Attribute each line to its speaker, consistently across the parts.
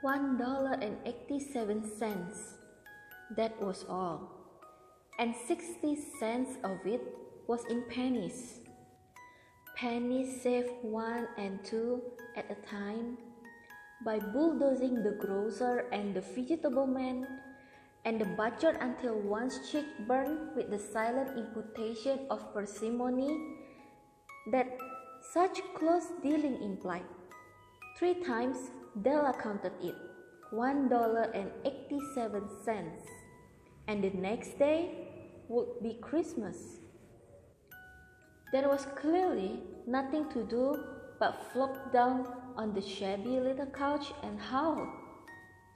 Speaker 1: $1.87. That was all, and 60 cents of it was in pennies. Pennies saved 1 and 2 at a time by bulldozing the grocer and the vegetable man and the butcher until one's cheek burned with the silent imputation of parsimony that such close dealing implied. 3 times Della counted it, $1.87, and the next day would be Christmas. There was clearly nothing to do but flop down on the shabby little couch and howl.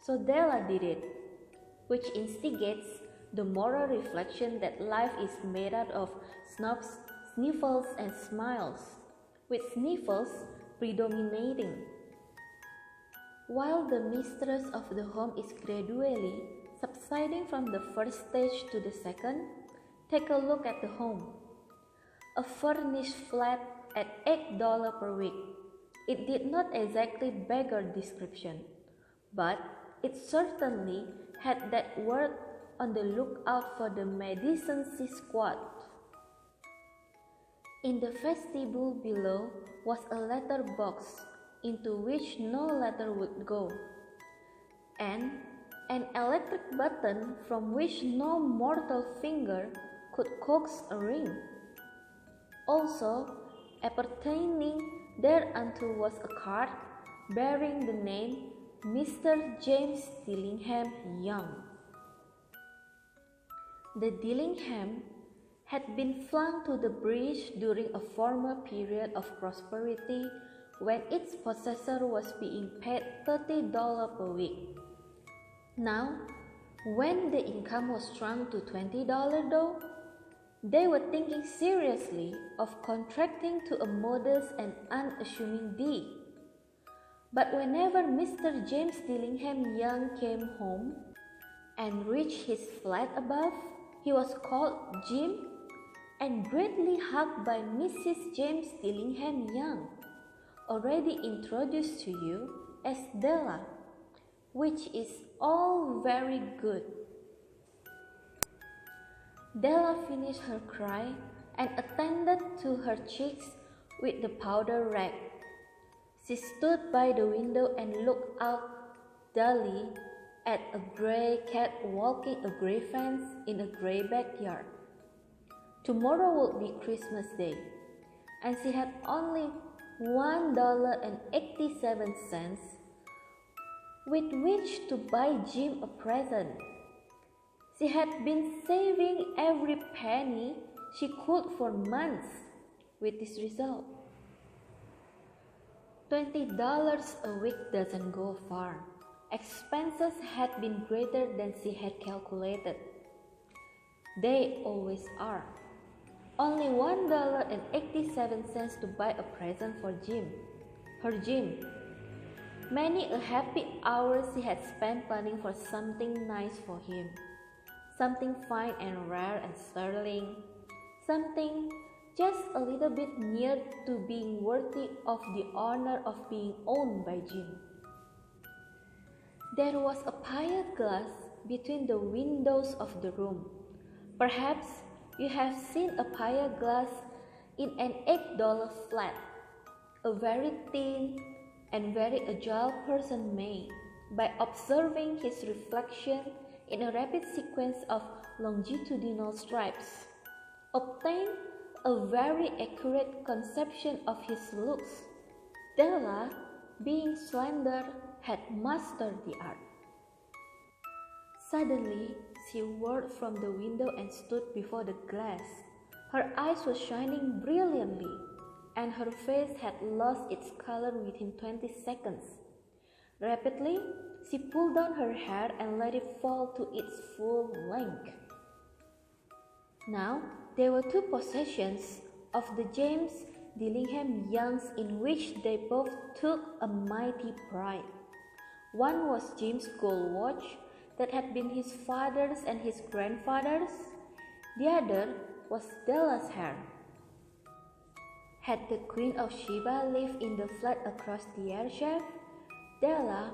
Speaker 1: So Della did it, which instigates the moral reflection that life is made out of snubs, sniffles, and smiles, with sniffles predominating. While the mistress of the home is gradually subsiding from the first stage to the second, take a look at the home. A furnished flat at $8 per week. It did not exactly beggar description, but it certainly had that word on the lookout for the medicincy squad. In the vestibule below was a letter box into which no letter would go, and an electric button from which no mortal finger could coax a ring. Also, appertaining thereunto was a card bearing the name Mr. James Dillingham Young. The Dillingham had been flung to the breach during a former period of prosperity when its possessor was being paid $30 per week. Now, when the income was shrunk to $20 though, they were thinking seriously of contracting to a modest and unassuming deed. But whenever Mr. James Dillingham Young came home and reached his flat above, he was called Jim and greatly hugged by Mrs. James Dillingham Young, already introduced to you as Della, which is all very good. Della finished her cry and attended to her cheeks with the powder rag. She stood by the window and looked out dully at a gray cat walking a gray fence in a gray backyard. Tomorrow would be Christmas Day, and she had only $1.87 with which to buy Jim a present. She had been saving every penny she could for months, with this result. $20 a week doesn't go far. Expenses had been greater than she had calculated. They always are. Only $1.87 to buy a present for Jim, her Jim. Many a happy hour she had spent planning for something nice for him. Something fine and rare and sterling, something just a little bit near to being worthy of the honor of being owned by Jim. There was a pier glass between the windows of the room. Perhaps you have seen a pier glass in an $8 flat. A very thin and very agile person may, by observing his reflection in a rapid sequence of longitudinal stripes, obtain a very accurate conception of his looks. Della, being slender, had mastered the art. Suddenly, she whirled from the window and stood before the glass. Her eyes were shining brilliantly, and her face had lost its color within 20 seconds. Rapidly, she pulled down her hair and let it fall to its full length. Now, there were 2 possessions of the James Dillingham Youngs in which they both took a mighty pride. One was Jim's gold watch that had been his father's and his grandfather's. The other was Della's hair. Had the Queen of Sheba lived in the flat across the air shaft, Della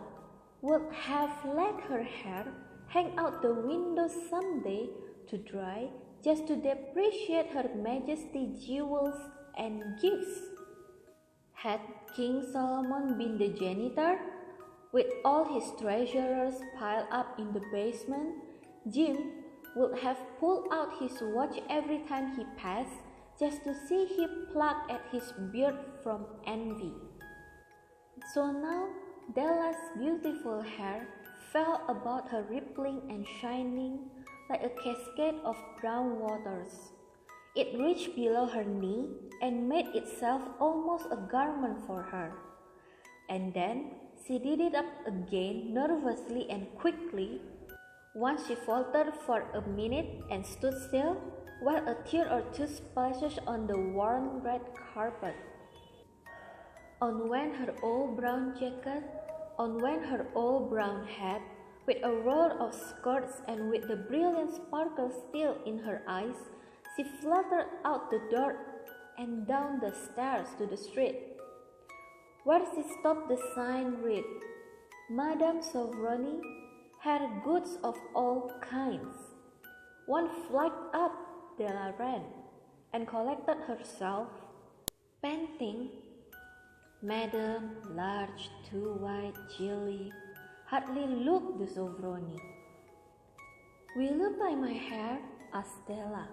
Speaker 1: would have let her hair hang out the window someday to dry just to depreciate Her Majesty's jewels and gifts. Had King Solomon been the janitor, with all his treasures piled up in the basement, Jim would have pulled out his watch every time he passed just to see him pluck at his beard from envy. So now Della's beautiful hair fell about her, rippling and shining like a cascade of brown waters. It reached below her knee and made itself almost a garment for her. And then she did it up again nervously and quickly. Once she faltered for a minute and stood still, while a tear or two splashed on the worn red carpet. On went her old brown jacket, on went her old brown hat, with a roll of skirts and with the brilliant sparkle still in her eyes. She fluttered out the door and down the stairs to the street, where she stopped. The sign read, "Madame Sovroni, hair goods of all kinds." One flight up, Della ran and collected herself, panting. Madame, large, too white, chilly, hardly looked the Sovroni. "Will you buy my hair?" asked Della.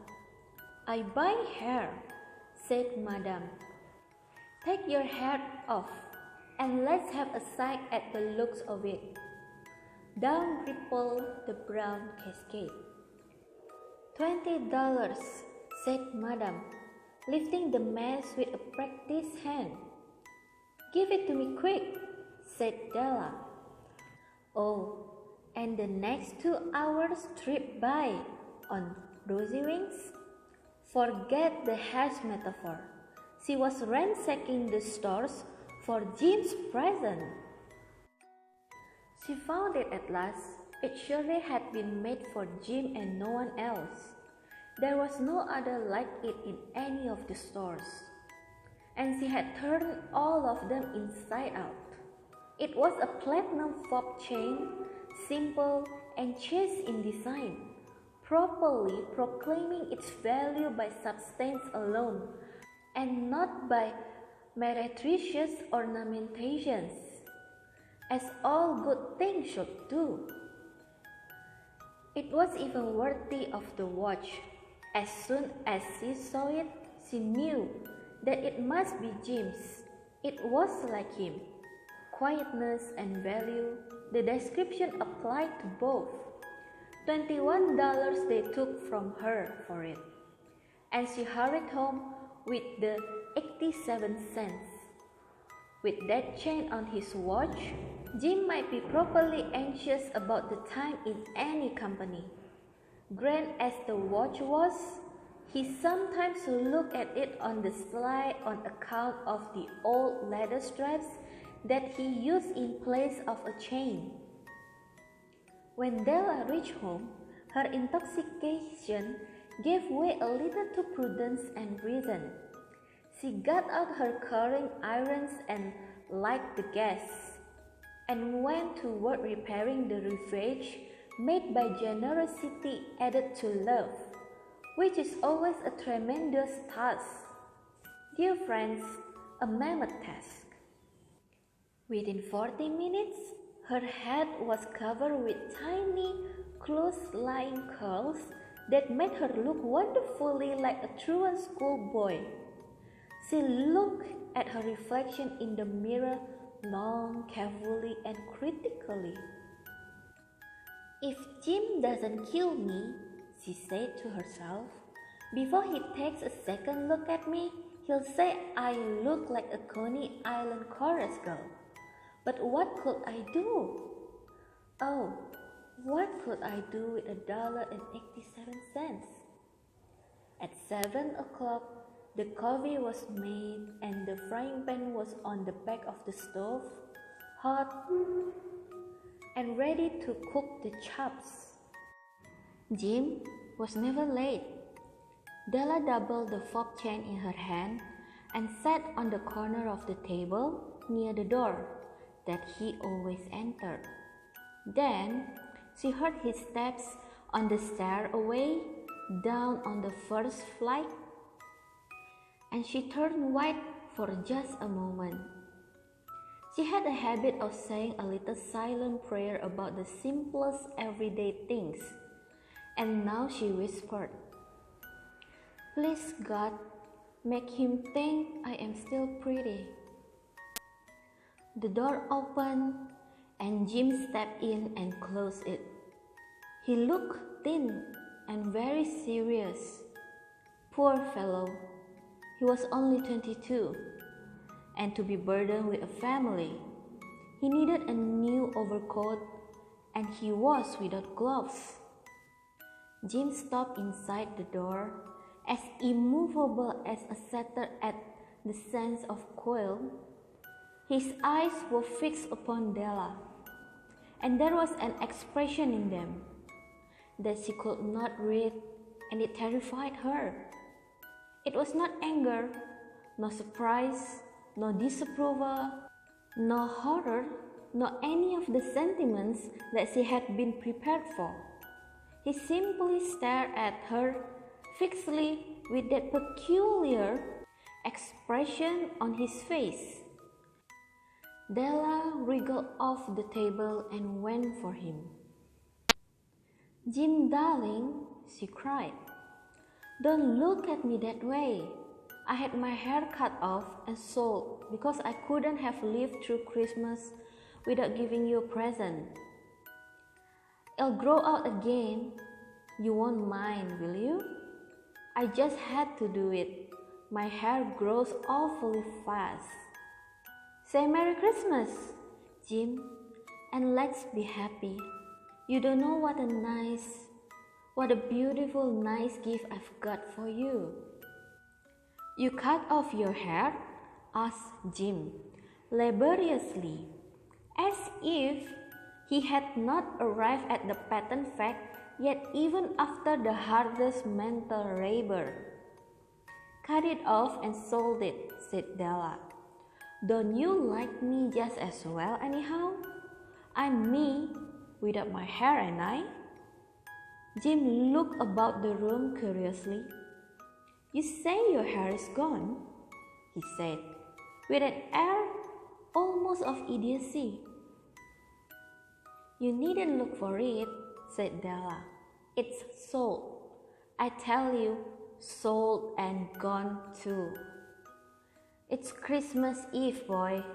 Speaker 1: "I buy hair," said Madame. "Take your hat off, and let's have a sight at the looks of it." Down rippled the brown cascade. $20, said Madame, lifting the mass with a practiced hand. "Give it to me quick," said Della. Oh, and the next 2 hours tripped by on rosy wings? Forget the hash metaphor. She was ransacking the stores for Jim's present. She found it at last. It surely had been made for Jim and no one else. There was no other like it in any of the stores. And she had turned all of them inside out. It was a platinum fob chain, simple and chaste in design, properly proclaiming its value by substance alone, and not by meretricious ornamentations, as all good things should do. It was even worthy of the watch. As soon as she saw it, she knew that it must be Jim's. It was like him. Quietness and value, the description applied to both. $21 they took from her for it, and she hurried home with the 87 cents. With that chain on his watch, Jim might be properly anxious about the time in any company. Grand as the watch was, he sometimes looked at it on the sly on account of the old leather straps that he used in place of a chain. When Della reached home, her intoxication gave way a little to prudence and reason. She got out her curling irons and lighted the gas, and went to work repairing the rivage made by generosity added to love, which is always a tremendous task. Dear friends, a mammoth task. Within 40 minutes, her head was covered with tiny, close-lying curls that made her look wonderfully like a truant schoolboy. She looked at her reflection in the mirror long, carefully, and critically. "If Jim doesn't kill me," she said to herself, "before he takes a second look at me, he'll say I look like a Coney Island chorus girl. But what could I do? Oh, what could I do with $1.87? At 7 o'clock, the coffee was made and the frying pan was on the back of the stove, hot and ready to cook the chops. Jim was never late. Della doubled the fob chain in her hand and sat on the corner of the table near the door that he always entered. Then she heard his steps on the stairway down on the first flight, and she turned white for just a moment. She had a habit of saying a little silent prayer about the simplest everyday things, and now she whispered, "Please God, make him think I am still pretty." The door opened, and Jim stepped in and closed it. He looked thin and very serious. Poor fellow, he was only 22, and to be burdened with a family, he needed a new overcoat, and he was without gloves. Jim stopped inside the door, as immovable as a setter at the sense of coil. His eyes were fixed upon Della, and there was an expression in them that she could not read, and it terrified her. It was not anger, nor surprise, nor disapproval, nor horror, nor any of the sentiments that she had been prepared for. He simply stared at her fixedly with that peculiar expression on his face. Della wriggled off the table and went for him. "Jim, darling," she cried, "don't look at me that way. I had my hair cut off and sold because I couldn't have lived through Christmas without giving you a present. It'll grow out again. You won't mind, will you? I just had to do it. My hair grows awfully fast. Say Merry Christmas, Jim, and let's be happy. You don't know what a beautiful, nice gift I've got for you." "You cut off your hair?" asked Jim, laboriously, as if he had not arrived at the patent fact yet even after the hardest mental labor. "Cut it off and sold it," said Della. "Don't you like me just as well anyhow? I'm me without my hair, ain't I?" Jim looked about the room curiously. "You say your hair is gone?" he said, with an air almost of idiocy. "You needn't look for it," said Della. "It's sold. I tell you, sold and gone too. It's Christmas Eve, boy.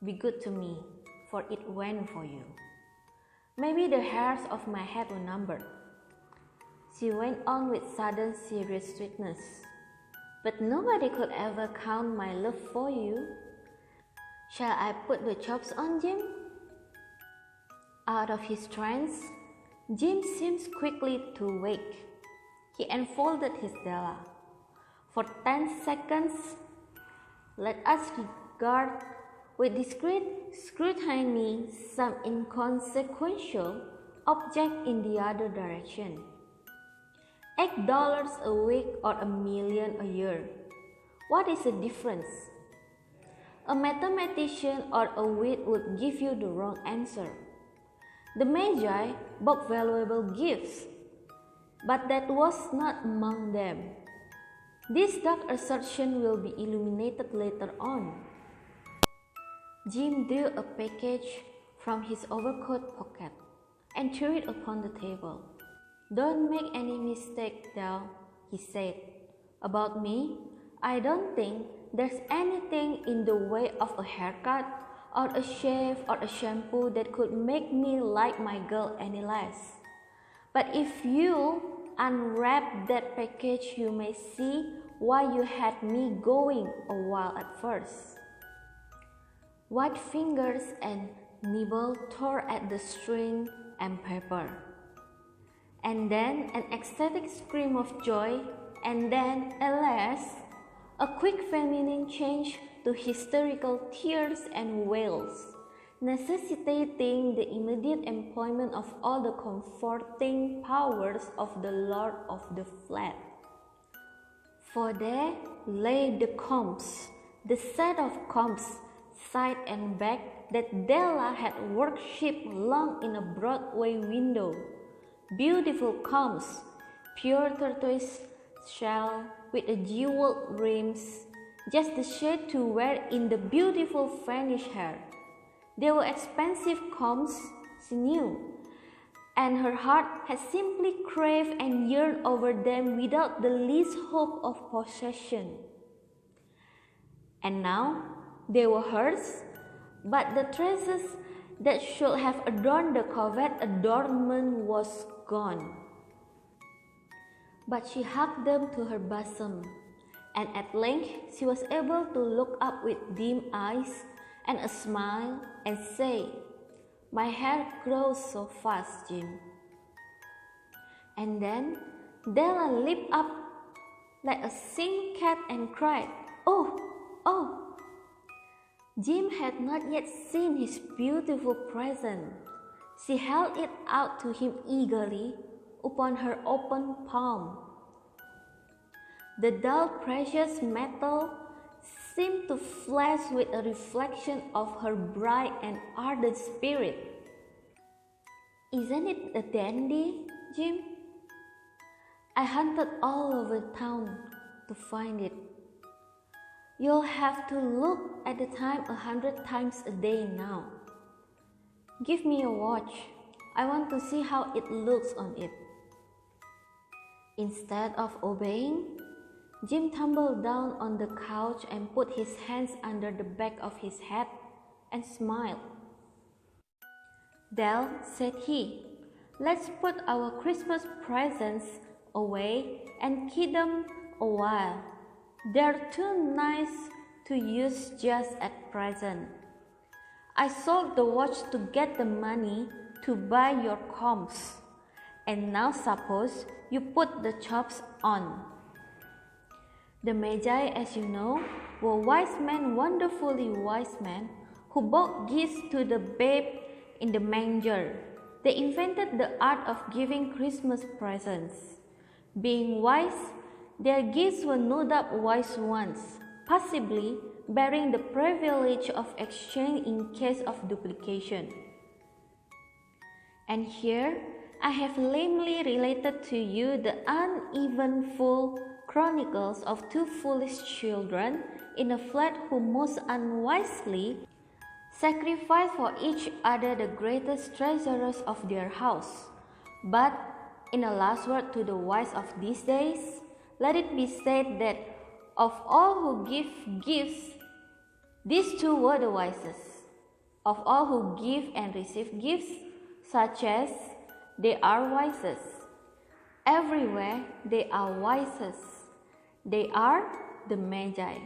Speaker 1: Be good to me, for it went for you. Maybe the hairs of my head were numbered." She went on with sudden serious sweetness. "But nobody could ever count my love for you. Shall I put the chops on, Jim?" Out of his trance, Jim seemed quickly to wake. He enfolded his Della. For 10 seconds, let us regard with discreet scrutiny some inconsequential object in the other direction. $8 a week or $1 million a year. What is the difference? A mathematician or a wit would give you the wrong answer. The Magi bought valuable gifts, but that was not among them. This dark assertion will be illuminated later on. Jim drew a package from his overcoat pocket and threw it upon the table. "Don't make any mistake, Del," he said. "About me, I don't think there's anything in the way of a haircut or a shave or a shampoo that could make me like my girl any less. But if you unwrap that package, you may see why you had me going a while at first." White fingers and nibble tore at the string and paper. And then an ecstatic scream of joy, and then, alas, a quick feminine change to hysterical tears and wails, necessitating the immediate employment of all the comforting powers of the lord of the flat. For there lay the combs, the set of combs, side and back that Della had worshipped long in a Broadway window. Beautiful combs, pure tortoise shell with a jeweled rims, just the shade to wear in the beautiful Spanish hair. They were expensive combs, she knew, and her heart had simply craved and yearned over them without the least hope of possession. And now they were hers, but the tresses that should have adorned the covet adornment was gone. But she hugged them to her bosom, and at length she was able to look up with dim eyes and a smile and say, "My hair grows so fast, Jim." And then Della leaped up like a singed cat and cried, "Oh, oh!" Jim had not yet seen his beautiful present. She held it out to him eagerly upon her open palm. The dull precious metal seemed to flash with a reflection of her bright and ardent spirit. "Isn't it a dandy, Jim? I hunted all over town to find it. You'll have to look at the time 100 times a day now. Give me your watch. I want to see how it looks on it." Instead of obeying, Jim tumbled down on the couch and put his hands under the back of his head and smiled. "Del," said he, "let's put our Christmas presents away and keep them a while. They're too nice to use just at present. I sold the watch to get the money to buy your combs, and now suppose you put the chops on." The Magi, as you know, were wise men, wonderfully wise men, who brought gifts to the babe in the manger. They invented the art of giving Christmas presents. Being wise, their gifts were no doubt wise ones, possibly bearing the privilege of exchange in case of duplication. And here I have lamely related to you the uneventful chronicles of two foolish children in a flat who most unwisely sacrificed for each other the greatest treasures of their house. But in a last word to the wise of these days, let it be said that of all who give gifts, these two were the wisest. Of all who give and receive gifts, such as they are wisest. Everywhere they are wisest. They are the Magi.